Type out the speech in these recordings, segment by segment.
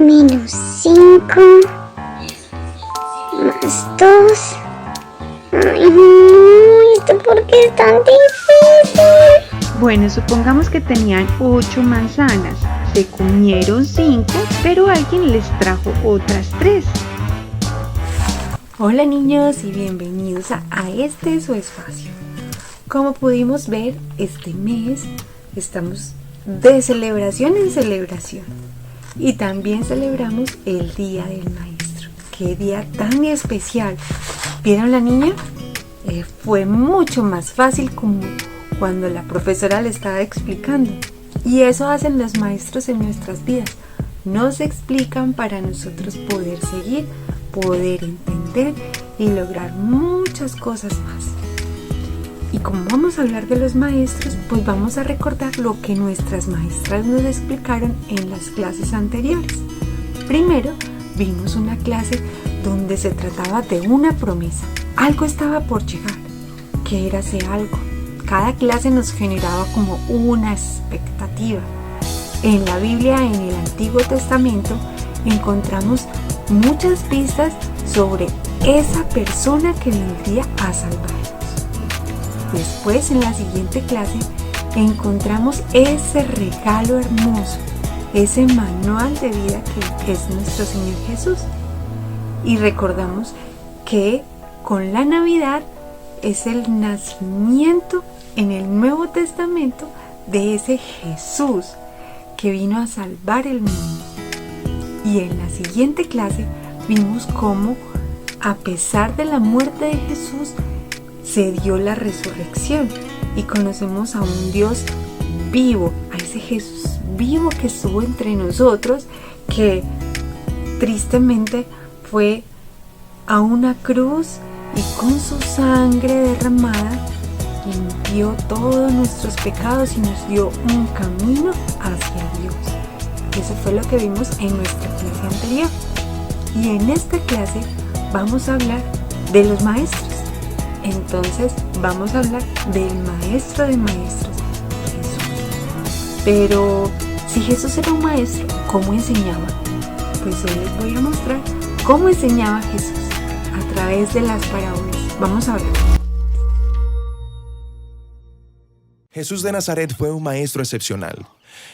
-5 más 2. Ay, no, ¿esto por qué es tan difícil? Bueno, supongamos que tenían 8 manzanas. Se comieron 5, pero alguien les trajo otras 3. Hola niños y bienvenidos a este su espacio. Como pudimos ver, este mes estamos de celebración en celebración y también celebramos el Día del Maestro. ¡Qué día tan especial! ¿Vieron la niña? Fue mucho más fácil como cuando la profesora le estaba explicando. Y eso hacen los maestros en nuestras vidas. Nos explican para nosotros poder seguir, poder entender y lograr muchas cosas más. Y como vamos a hablar de los maestros, pues vamos a recordar lo que nuestras maestras nos explicaron en las clases anteriores. Primero, vimos una clase donde se trataba de una promesa. Algo estaba por llegar. ¿Qué era ese algo? Cada clase nos generaba como una expectativa. En la Biblia, en el Antiguo Testamento, encontramos muchas pistas sobre esa persona que vendría a salvarnos. Después, en la siguiente clase, encontramos ese regalo hermoso, ese manual de vida que es nuestro Señor Jesús. Y recordamos que con la Navidad es el nacimiento en el Nuevo Testamento de ese Jesús que vino a salvar el mundo. Y en la siguiente clase vimos cómo, a pesar de la muerte de Jesús, se dio la resurrección y conocemos a un Dios vivo, a ese Jesús vivo que estuvo entre nosotros, que tristemente fue a una cruz y con su sangre derramada limpió todos nuestros pecados y nos dio un camino hacia Dios. Eso fue lo que vimos en nuestra clase anterior. Y en esta clase vamos a hablar de los maestros. Entonces vamos a hablar del maestro de maestros, Jesús. Pero si Jesús era un maestro, ¿cómo enseñaba? Pues hoy les voy a mostrar cómo enseñaba Jesús a través de las parábolas. Vamos a ver. Jesús de Nazaret fue un maestro excepcional,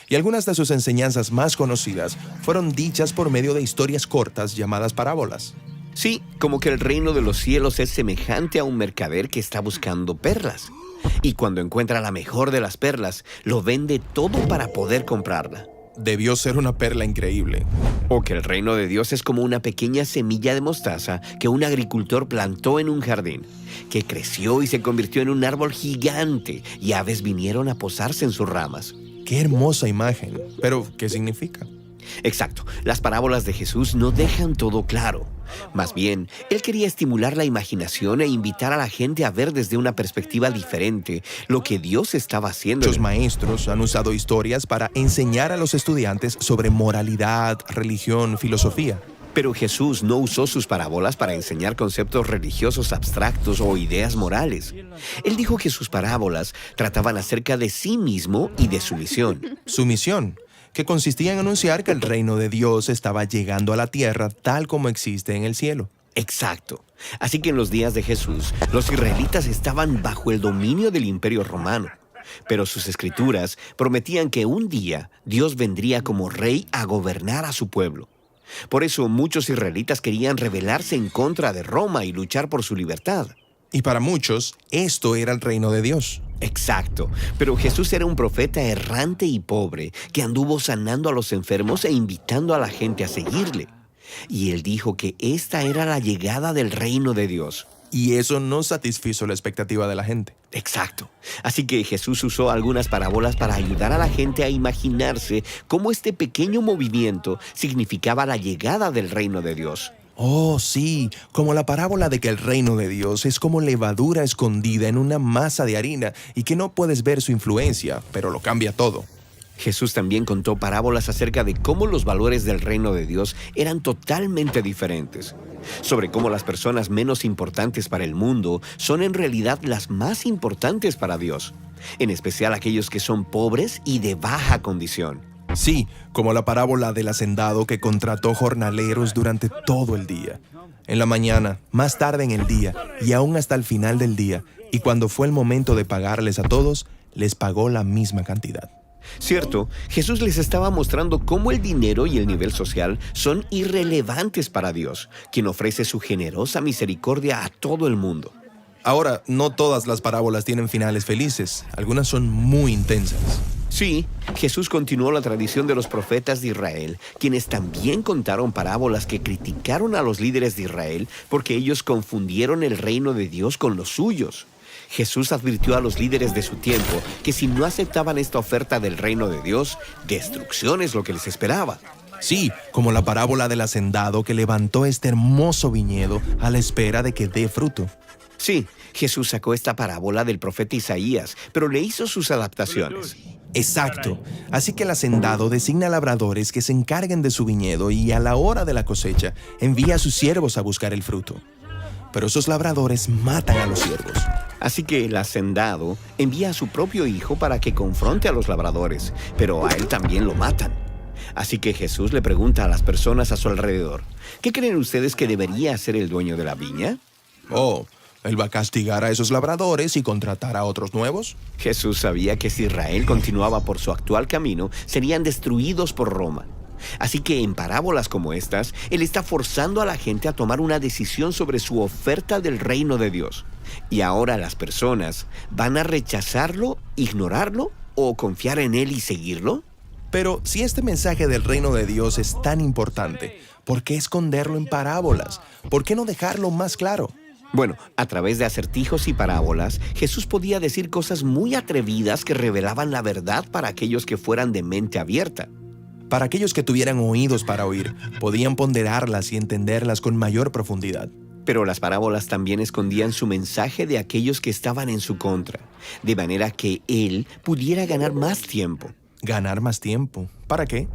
y algunas de sus enseñanzas más conocidas fueron dichas por medio de historias cortas llamadas parábolas. Sí, como que el reino de los cielos es semejante a un mercader que está buscando perlas. Y cuando encuentra la mejor de las perlas, lo vende todo para poder comprarla. Debió ser una perla increíble. O que el reino de Dios es como una pequeña semilla de mostaza que un agricultor plantó en un jardín, que creció y se convirtió en un árbol gigante y aves vinieron a posarse en sus ramas. ¡Qué hermosa imagen! Pero, ¿qué significa? Exacto, las parábolas de Jesús no dejan todo claro. Más bien, él quería estimular la imaginación e invitar a la gente a ver desde una perspectiva diferente lo que Dios estaba haciendo. Muchos maestros han usado historias para enseñar a los estudiantes sobre moralidad, religión, filosofía. Pero Jesús no usó sus parábolas para enseñar conceptos religiosos abstractos o ideas morales. Él dijo que sus parábolas trataban acerca de sí mismo y de su misión. Su misión, que consistía en anunciar que el reino de Dios estaba llegando a la tierra tal como existe en el cielo. Exacto. Así que en los días de Jesús, los israelitas estaban bajo el dominio del Imperio Romano. Pero sus escrituras prometían que un día Dios vendría como rey a gobernar a su pueblo. Por eso muchos israelitas querían rebelarse en contra de Roma y luchar por su libertad. Y para muchos, esto era el reino de Dios. Exacto, pero Jesús era un profeta errante y pobre que anduvo sanando a los enfermos e invitando a la gente a seguirle. Y él dijo que esta era la llegada del reino de Dios. Y eso no satisfizo la expectativa de la gente. Exacto. Así que Jesús usó algunas parábolas para ayudar a la gente a imaginarse cómo este pequeño movimiento significaba la llegada del reino de Dios. Oh, sí, como la parábola de que el reino de Dios es como levadura escondida en una masa de harina y que no puedes ver su influencia, pero lo cambia todo. Jesús también contó parábolas acerca de cómo los valores del reino de Dios eran totalmente diferentes, sobre cómo las personas menos importantes para el mundo son en realidad las más importantes para Dios, en especial aquellos que son pobres y de baja condición. Sí, como la parábola del hacendado que contrató jornaleros durante todo el día. En la mañana, más tarde en el día y aún hasta el final del día. Y cuando fue el momento de pagarles a todos, les pagó la misma cantidad. Cierto, Jesús les estaba mostrando cómo el dinero y el nivel social son irrelevantes para Dios, quien ofrece su generosa misericordia a todo el mundo. Ahora, no todas las parábolas tienen finales felices. Algunas son muy intensas. Sí, Jesús continuó la tradición de los profetas de Israel, quienes también contaron parábolas que criticaron a los líderes de Israel porque ellos confundieron el reino de Dios con los suyos. Jesús advirtió a los líderes de su tiempo que si no aceptaban esta oferta del reino de Dios, destrucción es lo que les esperaba. Sí, como la parábola del hacendado que levantó este hermoso viñedo a la espera de que dé fruto. Sí, Jesús sacó esta parábola del profeta Isaías, pero le hizo sus adaptaciones. Exacto. Así que el hacendado designa labradores que se encarguen de su viñedo y a la hora de la cosecha envía a sus siervos a buscar el fruto. Pero esos labradores matan a los siervos. Así que el hacendado envía a su propio hijo para que confronte a los labradores, pero a él también lo matan. Así que Jesús le pregunta a las personas a su alrededor, ¿qué creen ustedes que debería hacer el dueño de la viña? Oh, ¿él va a castigar a esos labradores y contratar a otros nuevos? Jesús sabía que si Israel continuaba por su actual camino, serían destruidos por Roma. Así que en parábolas como estas, Él está forzando a la gente a tomar una decisión sobre su oferta del reino de Dios. Y ahora las personas van a rechazarlo, ignorarlo o confiar en Él y seguirlo. Pero si este mensaje del reino de Dios es tan importante, ¿por qué esconderlo en parábolas? ¿Por qué no dejarlo más claro? Bueno, a través de acertijos y parábolas, Jesús podía decir cosas muy atrevidas que revelaban la verdad para aquellos que fueran de mente abierta. Para aquellos que tuvieran oídos para oír, podían ponderarlas y entenderlas con mayor profundidad. Pero las parábolas también escondían su mensaje de aquellos que estaban en su contra, de manera que Él pudiera ganar más tiempo. ¿Ganar más tiempo? ¿Para qué?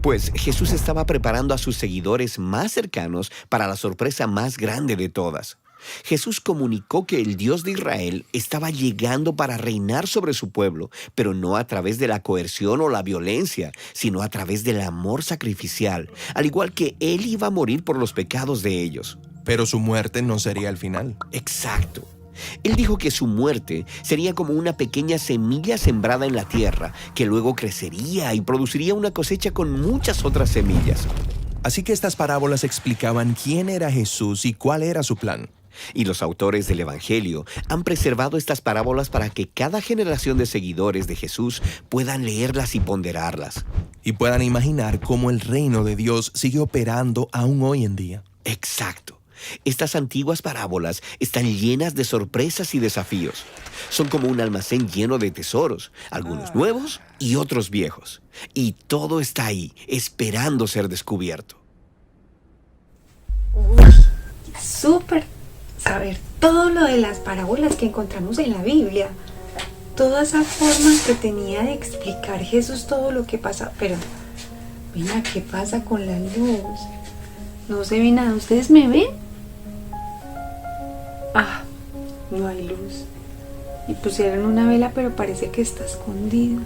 Pues Jesús estaba preparando a sus seguidores más cercanos para la sorpresa más grande de todas. Jesús comunicó que el Dios de Israel estaba llegando para reinar sobre su pueblo, pero no a través de la coerción o la violencia, sino a través del amor sacrificial, al igual que Él iba a morir por los pecados de ellos. Pero su muerte no sería el final. Exacto. Él dijo que su muerte sería como una pequeña semilla sembrada en la tierra, que luego crecería y produciría una cosecha con muchas otras semillas. Así que estas parábolas explicaban quién era Jesús y cuál era su plan. Y los autores del Evangelio han preservado estas parábolas para que cada generación de seguidores de Jesús puedan leerlas y ponderarlas. Y puedan imaginar cómo el reino de Dios sigue operando aún hoy en día. Exacto. Estas antiguas parábolas están llenas de sorpresas y desafíos. Son como un almacén lleno de tesoros, algunos nuevos y otros viejos. Y todo está ahí, esperando ser descubierto. Súper saber todo lo de las parábolas que encontramos en la Biblia. Toda esa forma que tenía de explicar Jesús todo lo que pasa. Pero, mira, ¿qué pasa con la luz? No se ve nada. ¿Ustedes me ven? Ah, no hay luz. Y pusieron una vela, pero parece que está escondida.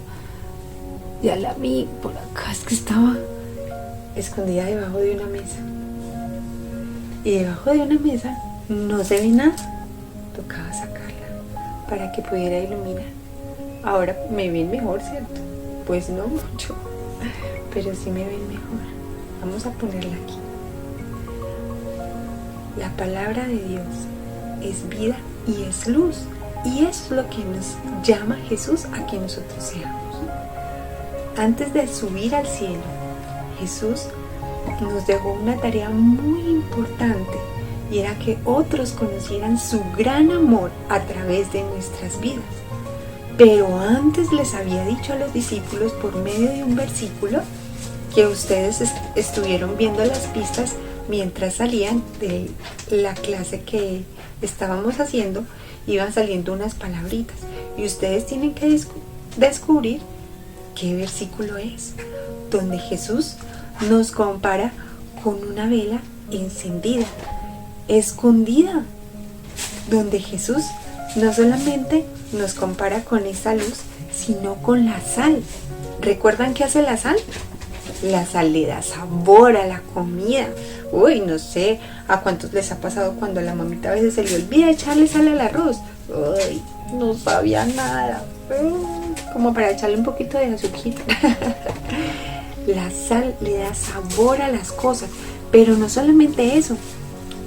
Ya la vi por acá, es que estaba escondida debajo de una mesa. Y debajo de una mesa no se ve nada. Tocaba sacarla para que pudiera iluminar. Ahora me ven mejor, ¿cierto? Pues no mucho, pero sí me ven mejor. Vamos a ponerla aquí. La palabra de Dios es vida y es luz. Y es lo que nos llama Jesús a que nosotros seamos. Antes de subir al cielo, Jesús nos dejó una tarea muy importante, y era que otros conocieran su gran amor a través de nuestras vidas. Pero antes les había dicho a los discípulos por medio de un versículo que ustedes estuvieron viendo las pistas mientras salían de la clase que estábamos haciendo. Iban saliendo unas palabritas y ustedes tienen que descubrir qué versículo es, donde Jesús nos compara con una vela encendida, escondida, donde Jesús no solamente nos compara con esa luz, sino con la sal. ¿Recuerdan qué hace la sal? La sal le da sabor a la comida. Uy, no sé a cuántos les ha pasado cuando a la mamita a veces se le olvida echarle sal al arroz. Uy, no sabía nada. Como para echarle un poquito de azuquita. La sal le da sabor a las cosas, pero no solamente eso.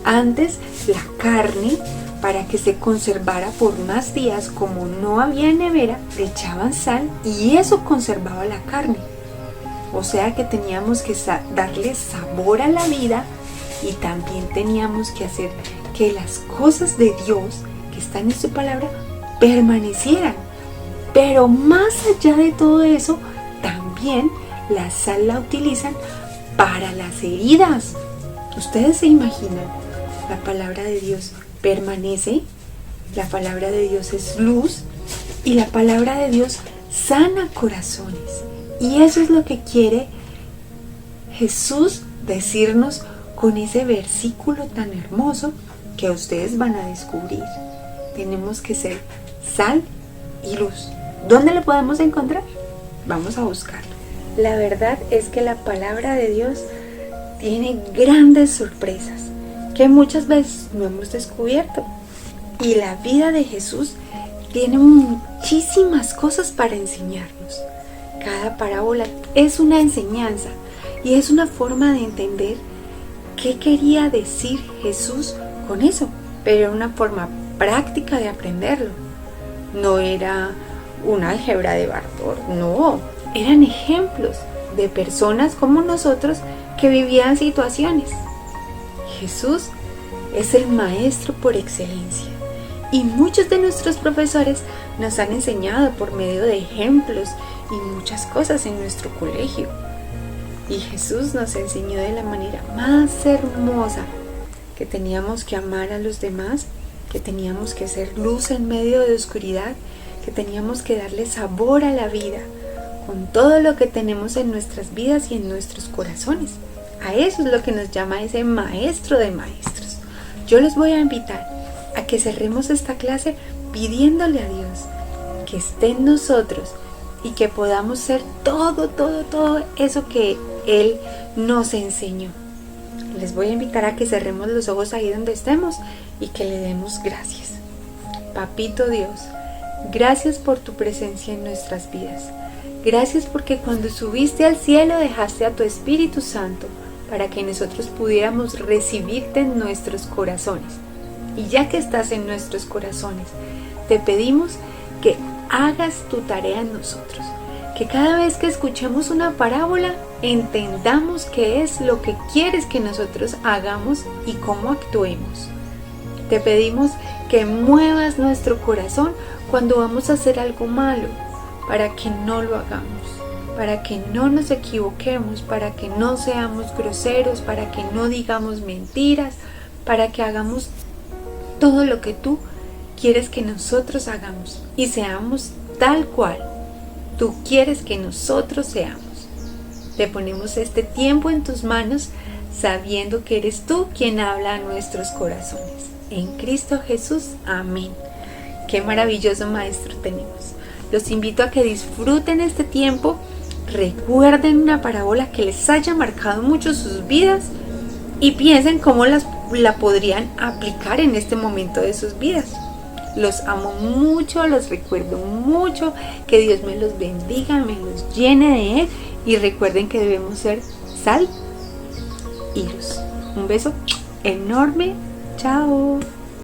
Antes la carne, para que se conservara por más días, como no había nevera, le echaban sal y eso conservaba la carne. O sea que teníamos que darle sabor a la vida y también teníamos que hacer que las cosas de Dios que están en su palabra permanecieran. Pero más allá de todo eso, también la sal la utilizan para las heridas. ¿Ustedes se imaginan? La palabra de Dios permanece, la palabra de Dios es luz y la palabra de Dios sana corazones. Y eso es lo que quiere Jesús decirnos con ese versículo tan hermoso que ustedes van a descubrir. Tenemos que ser sal y luz. ¿Dónde lo podemos encontrar? Vamos a buscarlo. La verdad es que la palabra de Dios tiene grandes sorpresas que muchas veces no hemos descubierto. Y la vida de Jesús tiene muchísimas cosas para enseñarnos. Cada parábola es una enseñanza y es una forma de entender qué quería decir Jesús con eso, pero era una forma práctica de aprenderlo. No era una álgebra de Bartór, no, eran ejemplos de personas como nosotros que vivían situaciones. Jesús es el maestro por excelencia y muchos de nuestros profesores nos han enseñado por medio de ejemplos y muchas cosas en nuestro colegio. Y Jesús nos enseñó de la manera más hermosa que teníamos que amar a los demás, que teníamos que ser luz en medio de oscuridad, que teníamos que darle sabor a la vida con todo lo que tenemos en nuestras vidas y en nuestros corazones. A eso es lo que nos llama ese maestro de maestros. Yo les voy a invitar a que cerremos esta clase pidiéndole a Dios que esté en nosotros y que podamos ser todo eso que Él nos enseñó. Les voy a invitar a que cerremos los ojos ahí donde estemos y que le demos gracias. Papito Dios, gracias por tu presencia en nuestras vidas. Gracias porque cuando subiste al cielo dejaste a tu Espíritu Santo para que nosotros pudiéramos recibirte en nuestros corazones. Y ya que estás en nuestros corazones, te pedimos que hagas tu tarea en nosotros. Que cada vez que escuchemos una parábola, entendamos qué es lo que quieres que nosotros hagamos y cómo actuemos. Te pedimos que muevas nuestro corazón cuando vamos a hacer algo malo, para que no lo hagamos, para que no nos equivoquemos, para que no seamos groseros, para que no digamos mentiras, para que hagamos todo lo que tú quieres que nosotros hagamos y seamos tal cual tú quieres que nosotros seamos. Te ponemos este tiempo en tus manos, sabiendo que eres tú quien habla a nuestros corazones. En Cristo Jesús, amén. Qué maravilloso maestro tenemos. Los invito a que disfruten este tiempo, recuerden una parábola que les haya marcado mucho sus vidas y piensen cómo la podrían aplicar en este momento de sus vidas. Los amo mucho, los recuerdo mucho, que Dios me los bendiga, me los llene de Él y recuerden que debemos ser sal y luz. Un beso enorme, chao.